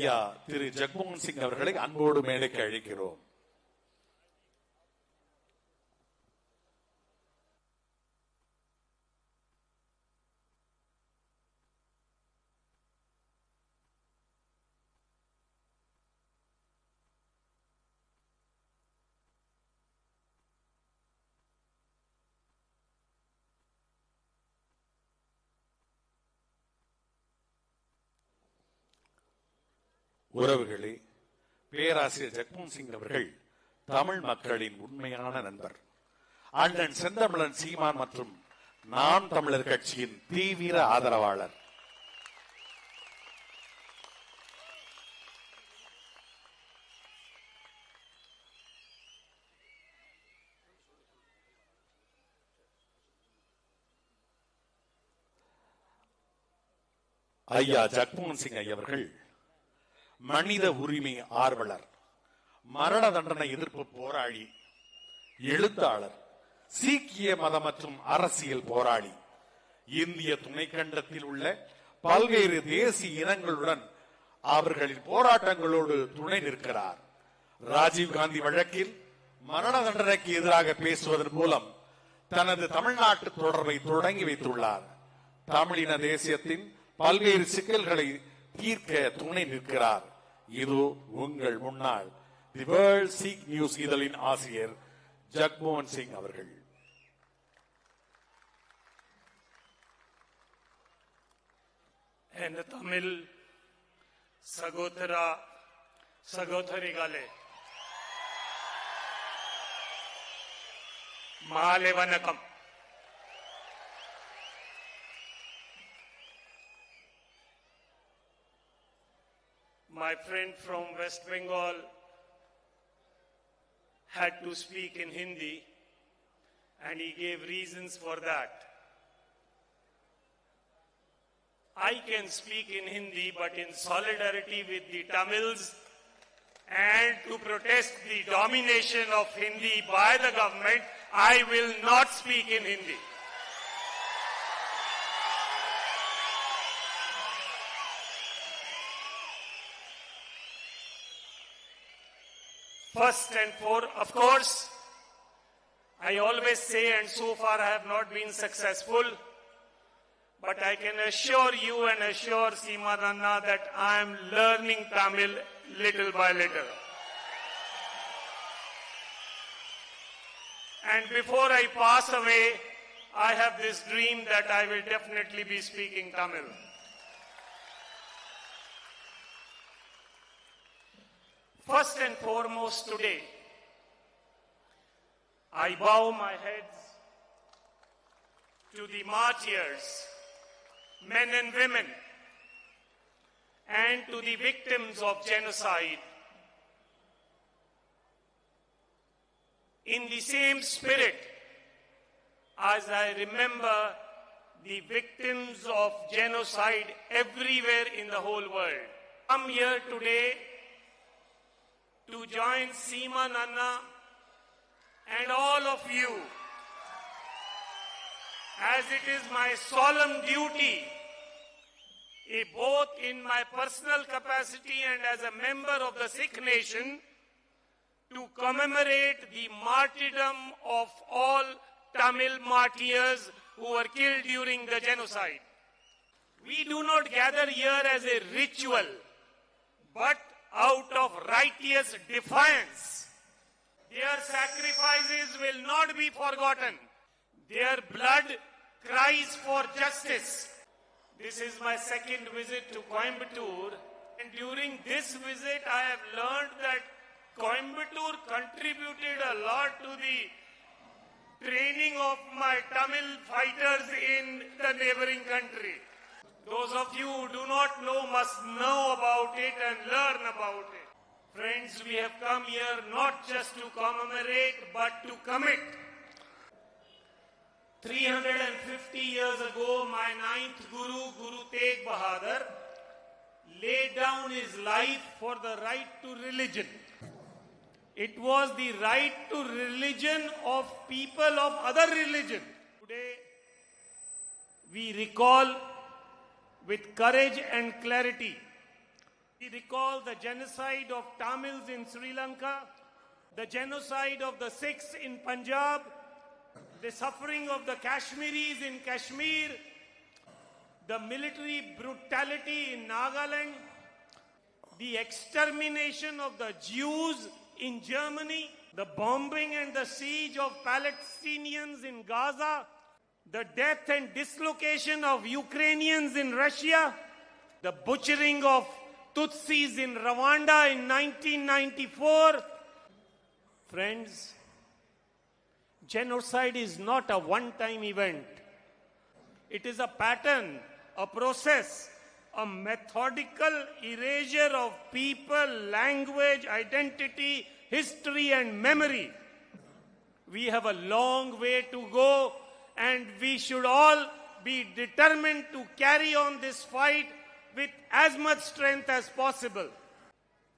ஐயா திரு ஜக்மோகன் சிங் அவர்களை அன்போடு மேடைக்கு அழைக்கிறோம். உறவுகளே, பேராசிரியர் ஜக்மோகன் சிங் அவர்கள் தமிழ் மக்களின் உண்மையான நண்பர். அண்ணன் செந்தமிழன் சீமான் மற்றும் நாம் தமிழர் கட்சியின் தீவிர ஆதரவாளர். ஐயா ஜக்மோகன் சிங் அவர்கள் மனித உரிமை ஆர்வலர், மரண தண்டனை எதிர்ப்பு போராளி, எழுத்தாளர், சீக்கிய மத மற்றும் அரசியல் போராளி, இந்திய துணைக்கண்டத்தில் உள்ள பல்வேறு தேசிய இனங்களுடன் அவர்களின் போராட்டங்களோடு துணை நிற்கிறார். ராஜீவ்காந்தி வழக்கில் மரண தண்டனைக்கு எதிராக பேசுவதன் மூலம் தனது தமிழ்நாட்டு தொடர்பை தொடங்கி வைத்துள்ளார். தமிழின தேசியத்தின் பல்வேறு சிக்கல்களை தீர்க்க துணை நிற்கிறார். இது உங்கள் முன்னாள் தி வேர்ல்ட் சீக் நியூஸ் இதழின் ஆசிரியர் ஜக்மோகன் சிங் அவர்கள். என் தமிழ் சகோதர சகோதரிகளே, மாலை வணக்கம். My friend from West Bengal had to speak in Hindi, and he gave reasons for that. I can speak in Hindi, but in solidarity with the Tamils and to protest the domination of Hindi by the government, I will not speak in Hindi. First and foremost, of course, I always say, and so far I have not been successful, but I can assure you and assure Seeman Anna that I am learning Tamil little by little. And before I pass away, I have this dream that I will definitely be speaking Tamil. First and foremost today, I bow my heads to the martyrs, men and women, and to the victims of genocide. In the same spirit, as I remember the victims of genocide everywhere in the whole world, I'm here today to join Seeman Anna and all of you, as it is my solemn duty, both in my personal capacity and as a member of the Sikh nation, to commemorate the martyrdom of all Tamil martyrs who were killed during the genocide. We do not gather here as a ritual, but out of righteous defiance. Their sacrifices will not be forgotten. Their blood cries for justice. This is my second visit to Coimbatore, and during this visit I have learned that Coimbatore contributed a lot to the training of my Tamil fighters in the neighboring country. Those of you who do not know must know about it and learn about it. Friends, we have come here not just to commemorate, but to commit. 350 years ago, my ninth Guru, Guru Tegh Bahadur, laid down his life for the right to religion. It was the right to religion of people of other religion. Today, we recall with courage and clarity We recall the genocide of Tamils in Sri Lanka, the genocide of the Sikhs in Punjab, the suffering of the Kashmiris in Kashmir, the military brutality in Nagaland, the extermination of the Jews in Germany, the bombing and the siege of Palestinians in Gaza, the death and dislocation of Ukrainians in Russia, the butchering of Tutsis in Rwanda in 1994. Friends, genocide is not a one-time event. It is a pattern, a process, a methodical erasure of people, language, identity, history and memory. We have a long way to go, and we should all be determined to carry on this fight with as much strength as possible.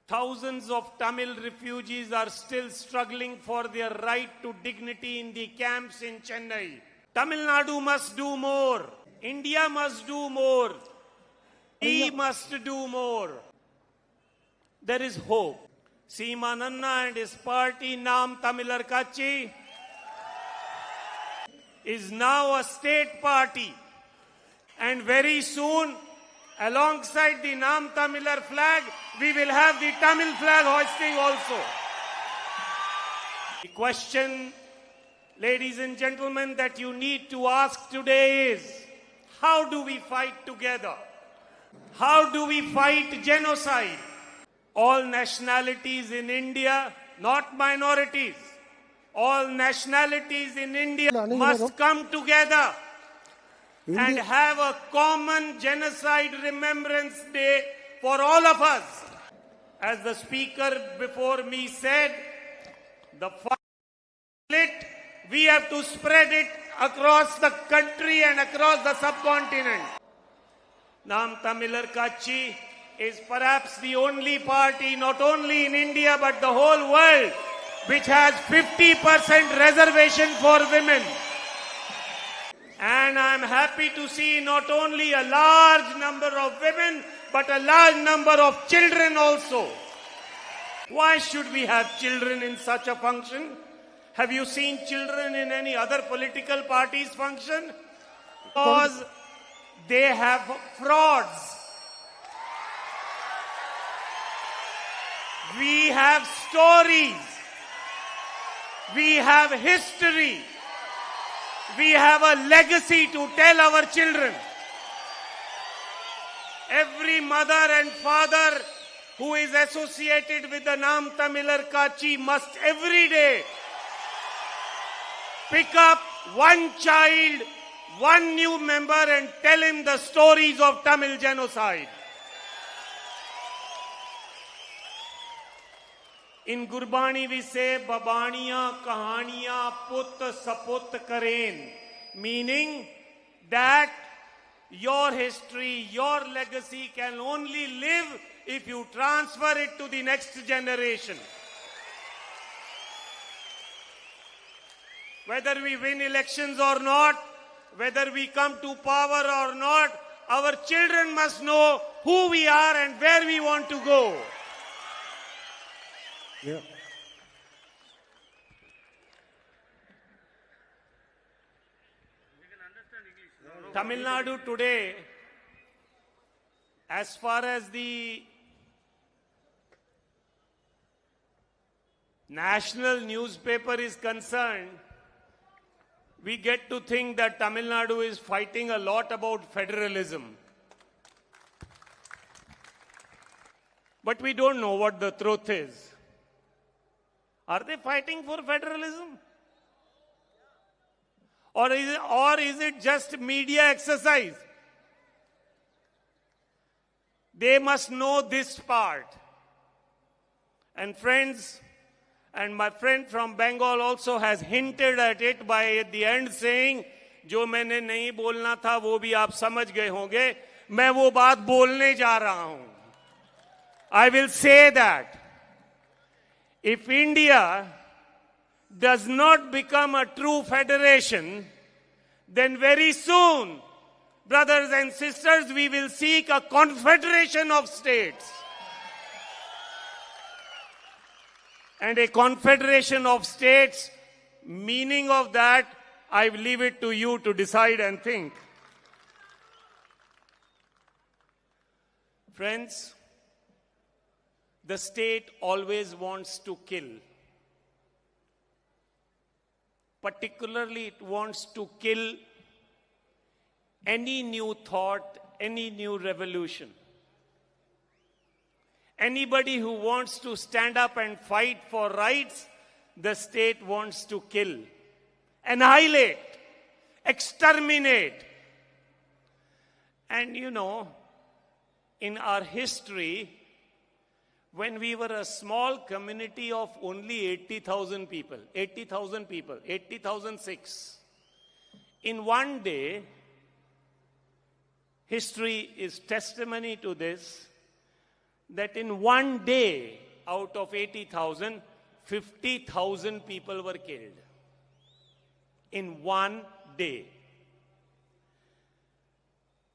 Thousands of Tamil refugees are still struggling for their right to dignity in the camps in Chennai. Tamil Nadu must do more. India must do more. We must do more. There is hope. Seemananna and his party Naam Tamilar Kachi is now a state party, and very soon, alongside the Naam Tamilar flag, we will have the Tamil flag hoisting also. The question, ladies and gentlemen, that you need to ask today is, how do we fight together? How do we fight genocide? All nationalities in India, not minorities, all nationalities in India must come together and have a common genocide remembrance day for all of us. As the speaker before me said, the fight, we have to spread it across the country and across the subcontinent. Naam Tamilar Kachi is perhaps the only party, not only in India but the whole world, which has 50% reservation for women. And I am happy to see not only a large number of women, but a large number of children also. Why should we have children in such a function? Have you seen children in any other political party's function? Because they have frauds. We have stories. We have history. We have a legacy to tell our children. Every mother and father who is associated with the Naam Tamilar Kachi must every day pick up one child, one new member, and tell him the stories of Tamil genocide. In Gurbani we say, Babaniya Kahaniya Put Saput Karen, meaning that your history, your legacy can only live if you transfer it to the next generation. Whether we win elections or not, whether we come to power or not, our children must know who we are and where we want to go. Yeah. Tamil Nadu today, as far as the national newspaper is concerned, we get to think that Tamil Nadu is fighting a lot about federalism. But we don't know what the truth is. Are they fighting for federalism? Or is it just media exercise? They must know this part. And friends, and my friend from Bengal also has hinted at it by at the end saying, जो मैंने नहीं बोलना था वो भी आप समझ गए होंगे, मैं वो बात बोलने जा रहा हूं. I will say that if India does not become a true federation, then very soon, brothers and sisters, we will seek a confederation of states. and a confederation of states. Meaning of that, I leave it to you to decide and think. Friends, the state always wants to kill. Particularly, it wants to kill any new thought, any new revolution. Anybody who wants to stand up and fight for rights, the state wants to kill, annihilate, exterminate. And you know, in our history, when we were a small community of only 80,000 people, 80,006, in one day, history is testimony to this, that in one day, out of 80,000, 50,000 people were killed. In one day.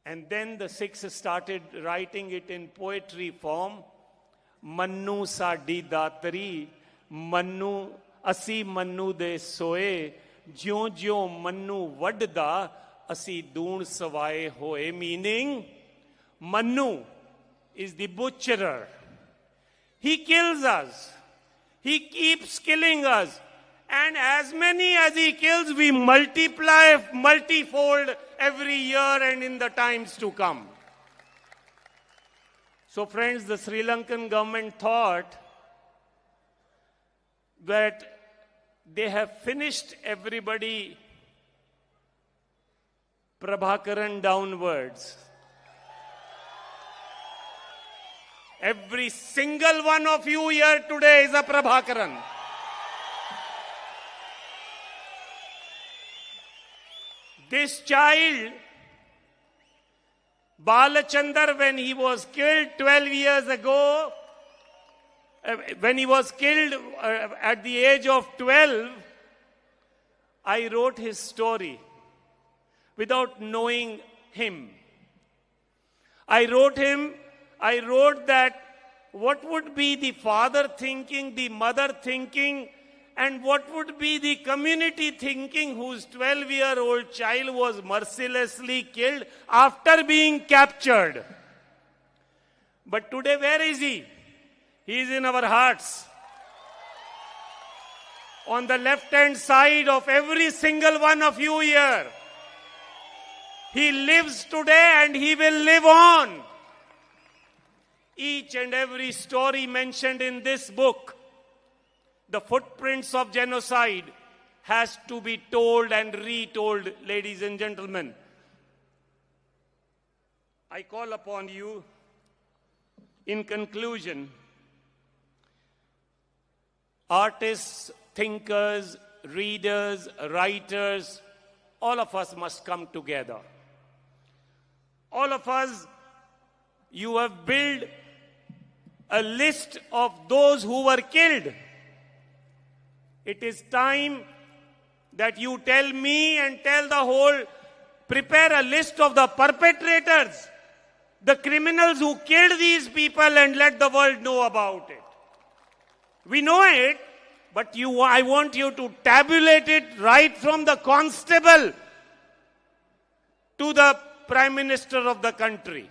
And then the Sikhs started writing it in poetry form. Mannu saadi datari, mannu asi mannu de soe, jyon jyon mannu vadda, asi doon savaye hoye. Meaning, Mannu is the butcherer. He kills us. He keeps killing us. And as many as he kills, we multiply multifold every year and in the times to come. So friends, the Sri Lankan government thought that they have finished everybody Prabhakaran downwards. Every single one of you here today is a Prabhakaran. This child, Balachandar, when he was killed 12 years ago, when he was killed at the age of 12, I wrote his story without knowing him. I wrote that what would be the father thinking, the mother thinking, and what would be the community thinking whose 12-year-old child was mercilessly killed after being captured. But today, where is he? He is in our hearts. On the left-hand side of every single one of you here. He lives today and he will live on. Each and every story mentioned in this book, the footprints of genocide, has to be told and retold, ladies and gentlemen. I call upon you, in conclusion, artists, thinkers, readers, writers, all of us must come together. All of us, you have built a list of those who were killed. It is time that you tell me and tell the whole, prepare a list of the perpetrators, the criminals who killed these people, and let the world know about it. We know it, but I want you to tabulate it right from the constable to the Prime Minister of the country.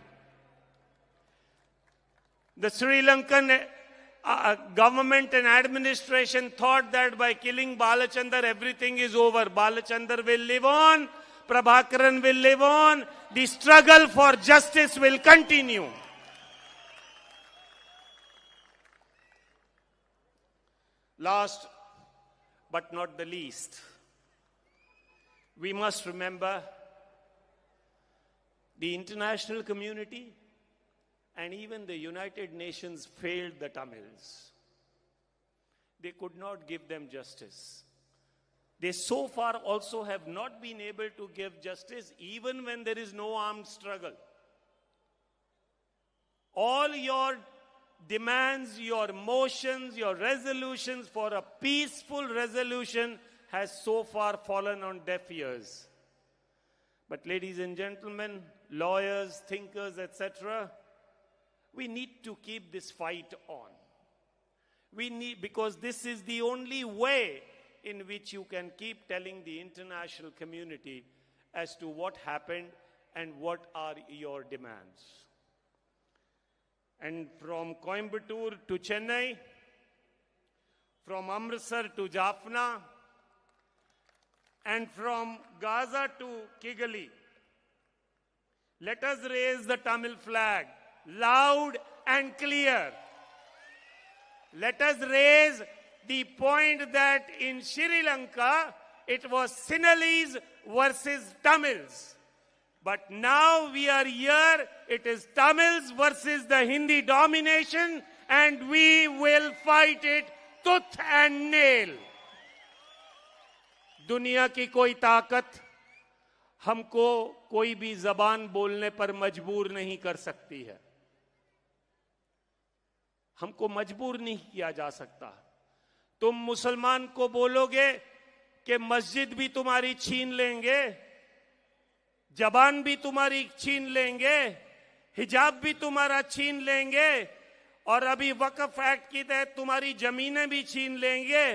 The Sri Lankan government and administration thought that by killing Balachandar, everything is over. Balachandar will live on, Prabhakaran will live on, the struggle for justice will continue. Last but not the least, we must remember the international community and even the United Nations failed the Tamils. They could not give them justice. They so far also have not been able to give justice even when there is no armed struggle. All your demands, your motions, your resolutions for a peaceful resolution has so far fallen on deaf ears. But ladies and gentlemen, lawyers, thinkers, etc., we need to keep this fight on. We need, because this is the only way in which you can keep telling the international community as to what happened and what are your demands. And from Coimbatore to Chennai, from Amritsar to Jaffna, and from Gaza to Kigali, let us raise the Tamil flag loud and clear. Let us raise the point that in Sri Lanka, it was Sinhalese versus Tamils. But now we are here, it is Tamils versus the Hindi domination, and we will fight it tooth and nail. दुनिया की कोई ताकत हमको कोई भी जबान बोलने पर मजबूर नहीं कर सकती है. हमको मजबूर नहीं किया जा सकता. तुम मुसलमान को बोलोगे कि मस्जिद भी तुम्हारी छीन लेंगे, जबान भी तुम्हारी छीन लेंगे, हिजाब भी तुम्हारा छीन लेंगे, और अभी वक्फ एक्ट की तहत तुम्हारी जमीनें भी छीन लेंगे.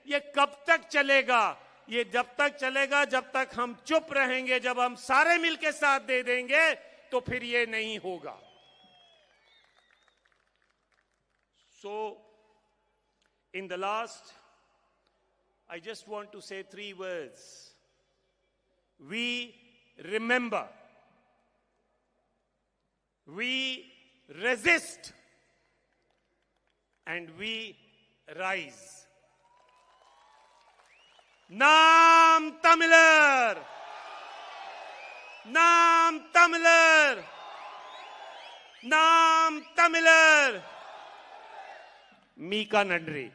ये कब तक चलेगा? ये जब तक चलेगा जब तक हम चुप रहेंगे. जब हम सारे मिलकर साथ दे देंगे तो फिर ये नहीं होगा. So, in the last, I just want to say 3 words. We remember. We resist. And we rise. Naam Tamilar! Naam Tamilar! Naam Tamilar! Mika Nadri.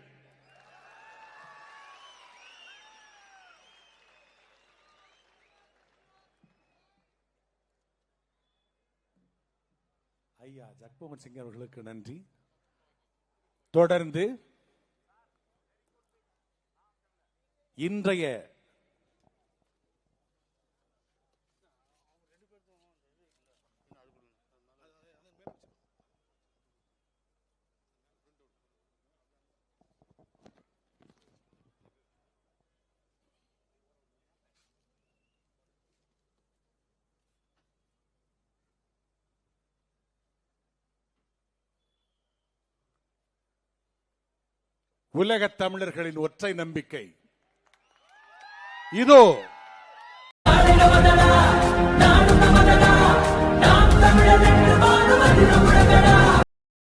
ஐயா ஜக்மோகன் சிங் அவர்களுக்கு நன்றி. தொடர்ந்து இன்றைய உலகத் தமிழர்களின் ஒற்றை நம்பிக்கை இதோ. நாம் தமிழர் என்று வாழுவது உலகடா.